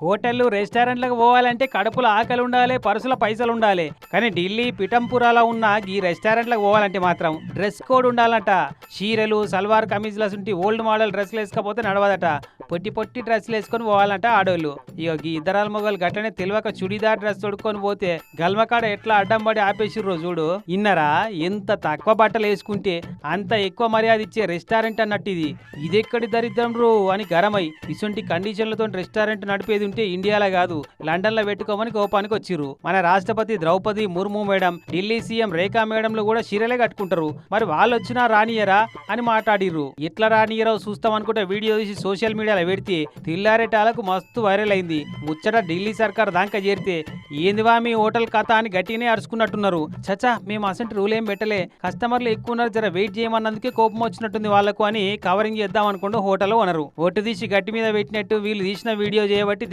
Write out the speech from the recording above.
హోటళ్లు రెస్టారెంట్లకు పోవాలంటే కడుపులో ఆకలి ఉండాలి, పర్సుల పైసలు ఉండాలి. కానీ ఢిల్లీ పిఠంపురాలో ఉన్న ఈ రెస్టారెంట్లకు పోవాలంటే మాత్రం డ్రెస్ కోడ్ ఉండాలంట. చీరలు సల్వార్ కమీజ్ల ఉంటే ఓల్డ్ మోడల్ డ్రెస్లు వేసుకోపోతే నడవదట. పొట్టి పొట్టి డ్రెస్సులు వేసుకొని పోవాలంట ఆడోళ్ళు. ఇక ఈ ఇద్దరాల మొగలు గట్టనే తెలియక చుడిదార్ డ్రెస్ తొడుక్కొని పోతే గల్మకాడ ఎట్లా అడ్డం పడి ఆపేసిర్రో చూడు. ఇన్నరా ఎంత తక్కువ బట్టలు వేసుకుంటే అంత ఎక్కువ మర్యాద ఇచ్చే రెస్టారెంట్ అన్నట్టు ఇదెక్కడి దరిద్రం రో అని గరమై ఇటువంటి కండిషన్లతో రెస్టారెంట్ నడిపేది ఉంటే ఇండియాలో కాదు లండన్ లో పెట్టుకోమని కోపానికి వచ్చిర్రు. మన రాష్ట్రపతి ద్రౌపది ముర్ము మేడం, ఢిల్లీ సీఎం రేఖా మేడంలు కూడా చీరలే కట్టుకుంటారు. మరి వాళ్ళు వచ్చినా రానియరా అని మాట్లాడిర్రు. ఎట్లా రానియరో చూస్తాం అనుకుంటే వీడియో తీసి సోషల్ మీడియాలో పెడితే తిల్లారేటాలకు మస్తు వైరల్ అయింది. ముచ్చట ఢిల్లీ సర్కార్ దాకా చేరితే ఏందివా మీ హోటల్ కథ అని గట్టినే అరుచుకున్నట్టున్నారు. చచ్చా మేము అసంటి రూల్ ఏం పెట్టలే, కస్టమర్లు ఎక్కువ ఉన్నారు, జర వెయిట్ చేయమన్నందుకే కోపం వచ్చినట్టుంది వాళ్ళకు అని కవరింగ్ చేద్దాం అనుకుంటూ హోటల్ ఓనరు ఒట్టు తీసి గట్టి మీద పెట్టినట్టు వీళ్ళు తీసిన వీడియో చేయబట్టి